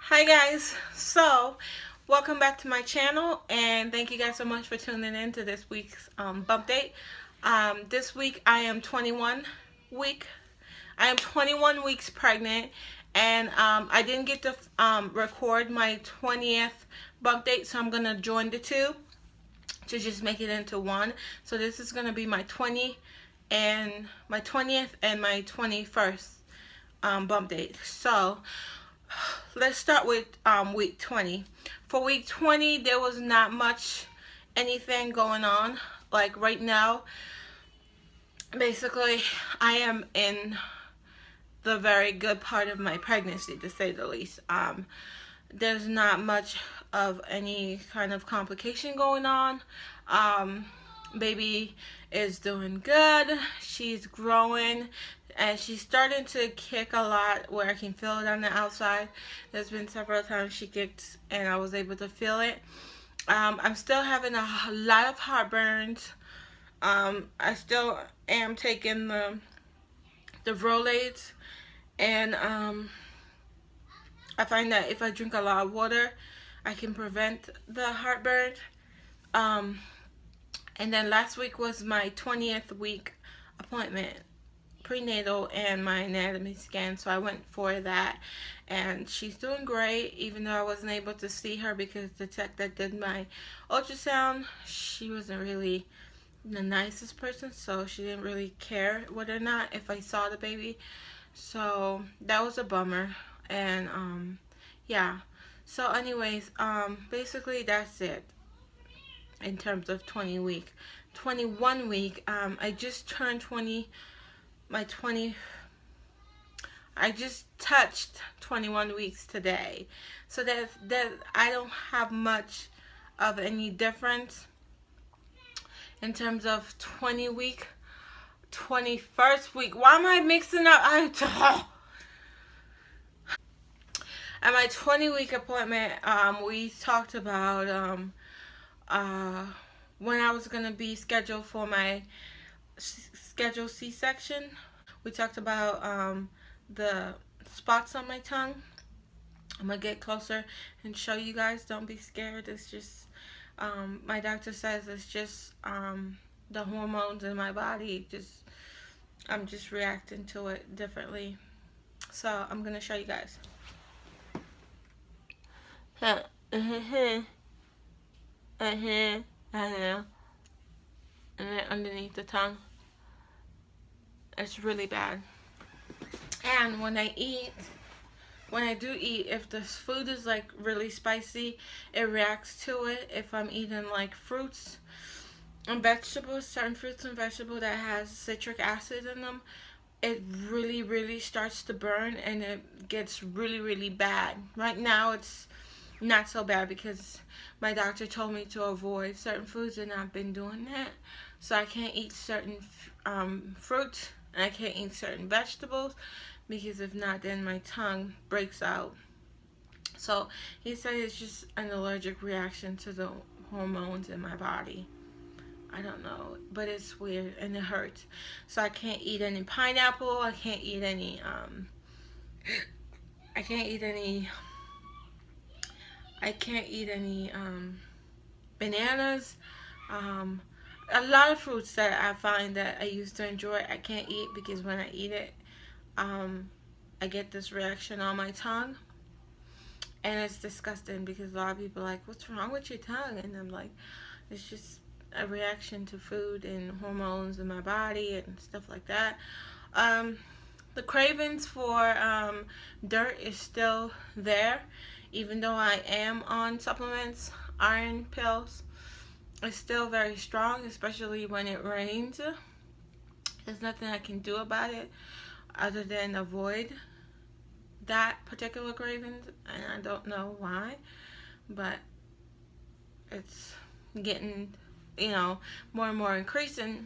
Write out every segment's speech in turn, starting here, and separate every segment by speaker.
Speaker 1: Hi guys, so welcome back to my channel and thank you guys so much for tuning in to this week's bump date. This week I am 21 weeks pregnant, and I didn't get to record my 20th bump date, so I'm gonna join the two to just make it into one. So this is gonna be my 20th and my 21st bump date. So let's start with week 20. For week 20, there was not much anything going on. Like right now, basically, I am in the very good part of my pregnancy, to say the least. There's not much of any kind of complication going on. Baby is doing good. She's growing. And she's starting to kick a lot where I can feel it on the outside. There's been several times she kicked and I was able to feel it. I'm still having a lot of heartburns. I still am taking the Rolaids. And I find that if I drink a lot of water, I can prevent the heartburn. And then last week was my 20th week appointment, prenatal, and my anatomy scan, so I went for that, and she's doing great, even though I wasn't able to see her because the tech that did my ultrasound, she wasn't really the nicest person, so she didn't really care whether or not if I saw the baby, so that was a bummer. And yeah, so anyways, basically that's it in terms of 21 week. I just turned 20. I just touched 21 weeks today, so that I don't have much of any difference in terms of 21st week. Why am I mixing up? At my 20-week appointment, we talked about when I was gonna be scheduled for my scheduled C-section. We talked about the spots on my tongue. I'm gonna get closer and show you guys. Don't be scared. It's just my doctor says it's just the hormones in my body. I'm just reacting to it differently. So I'm gonna show you guys. And then underneath the tongue, it's really bad. And when I do eat, if the food is like really spicy, it reacts to it. If I'm eating like fruits and vegetables, certain fruits and vegetables that has citric acid in them, it really starts to burn, and it gets really bad. Right now it's not so bad because my doctor told me to avoid certain foods, and I've been doing that. So I can't eat certain fruits, and I can't eat certain vegetables, because if not, then my tongue breaks out. So he said it's just an allergic reaction to the hormones in my body. I don't know, but it's weird and it hurts. So I can't eat any pineapple. I can't eat any bananas. A lot of fruits that I find that I used to enjoy, I can't eat, because when I eat it, I get this reaction on my tongue, and it's disgusting because a lot of people are like, what's wrong with your tongue? And I'm like, it's just a reaction to food and hormones in my body and stuff like that. The cravings for dirt is still there, even though I am on supplements, iron pills. It's still very strong, especially when it rains. There's nothing I can do about it other than avoid that particular craving, and I don't know why, but it's getting, more and more increasing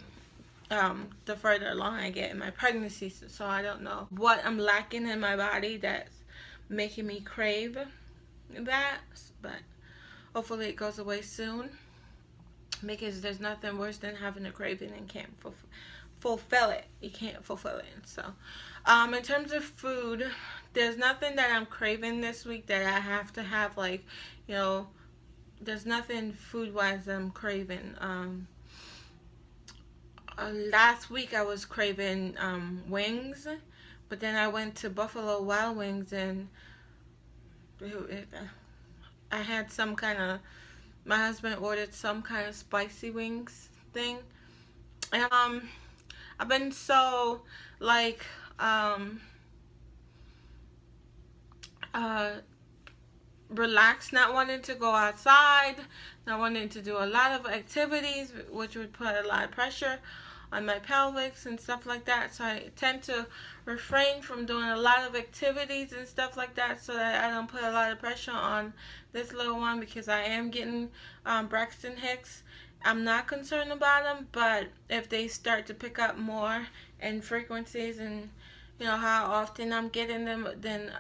Speaker 1: the further along I get in my pregnancy. So I don't know what I'm lacking in my body that's making me crave that, but hopefully it goes away soon, because there's nothing worse than having a craving and can't fulfill it. You can't fulfill it. So in terms of food, there's nothing that I'm craving this week that I have to have, like, you know, there's nothing food wise I'm craving. Last week I was craving wings, but then I went to Buffalo Wild Wings and I had some kind of, my husband ordered some kind of spicy wings thing. And I've been so like uh relaxed, not wanting to go outside, not wanting to do a lot of activities, which would put a lot of pressure on my pelvics and stuff like that. So I tend to refrain from doing a lot of activities and stuff like that, so that I don't put a lot of pressure on this little one, because I am getting Braxton Hicks. I'm not concerned about them, but if they start to pick up more in frequencies and you know how often I'm getting them, then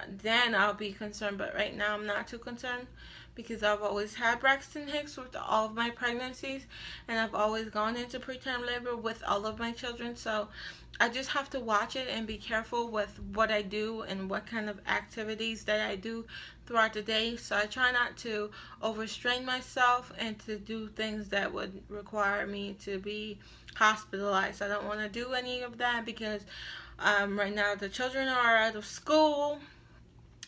Speaker 1: I'll be concerned. But right now I'm not too concerned, because I've always had Braxton Hicks with all of my pregnancies, and I've always gone into preterm labor with all of my children. So I just have to watch it and be careful with what I do and what kind of activities that I do throughout the day. So I try not to overstrain myself and to do things that would require me to be hospitalized. I don't want to do any of that, because right now the children are out of school,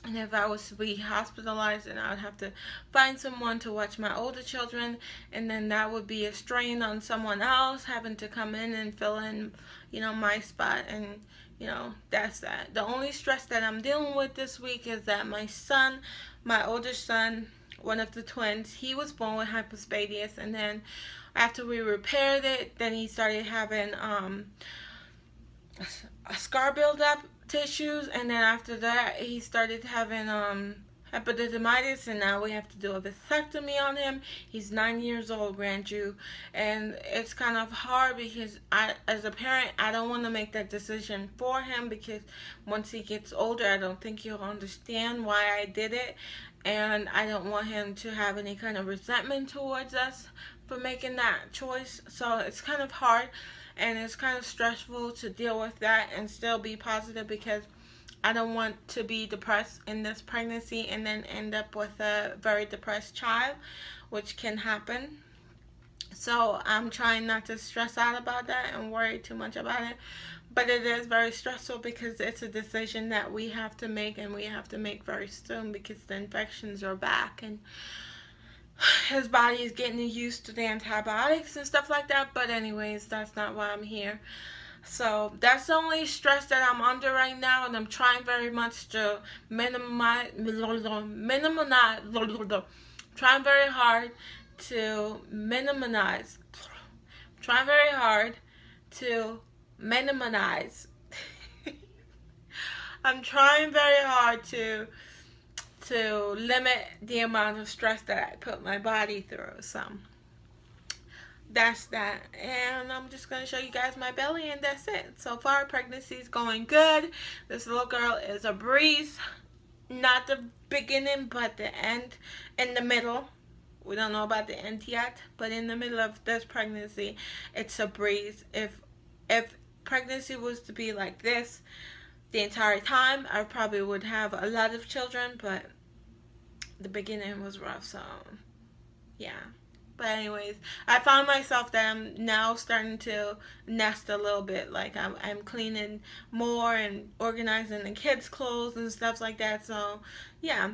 Speaker 1: and if I was to be hospitalized, then I would have to find someone to watch my older children, and then that would be a strain on someone else having to come in and fill in, you know, my spot. And you know, that's that. The only stress that I'm dealing with this week is that my son, my older son, one of the twins, he was born with hypospadias, and then after we repaired it, then he started having a scar buildup tissues, and then after that he started having epididymitis, and now we have to do a vasectomy on him. He's 9 years old, Grand Jew, and it's kind of hard because as a parent, I don't want to make that decision for him, because once he gets older, I don't think he'll understand why I did it, and I don't want him to have any kind of resentment towards us for making that choice. So it's kind of hard, and it's kind of stressful to deal with that and still be positive, because I don't want to be depressed in this pregnancy and then end up with a very depressed child, which can happen. So I'm trying not to stress out about that and worry too much about it. But it is very stressful, because it's a decision that we have to make, and we have to make very soon, because the infections are back and his body is getting used to the antibiotics and stuff like that. But anyways, that's not why I'm here. So that's the only stress that I'm under right now, and I'm trying very much to trying very hard to minimize, trying very hard to minimize. I'm trying very hard to limit the amount of stress that I put my body through. So that's that, and I'm just going to show you guys my belly, and that's it. So far, pregnancy is going good. This little girl is a breeze. Not the beginning, but the end, in the middle. We don't know about the end yet, but in the middle of this pregnancy, it's a breeze. If pregnancy was to be like this the entire time, I probably would have a lot of children, but the beginning was rough. So yeah. But anyways, I found myself that I'm now starting to nest a little bit. Like I'm cleaning more and organizing the kids' clothes and stuff like that. So yeah.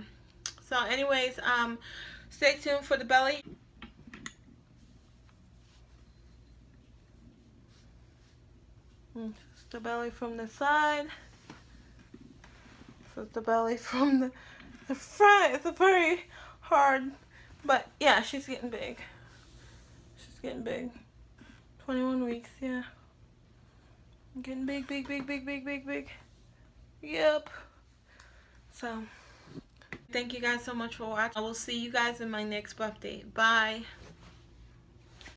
Speaker 1: So anyways, stay tuned for the belly. It's the belly from the side. This is the belly from the front. It's a very hard, but yeah, she's getting big. She's getting big. 21 weeks, yeah. I'm getting big, big, big, big, big, big, big. Yep. So, thank you guys so much for watching. I will see you guys in my next update. Bye.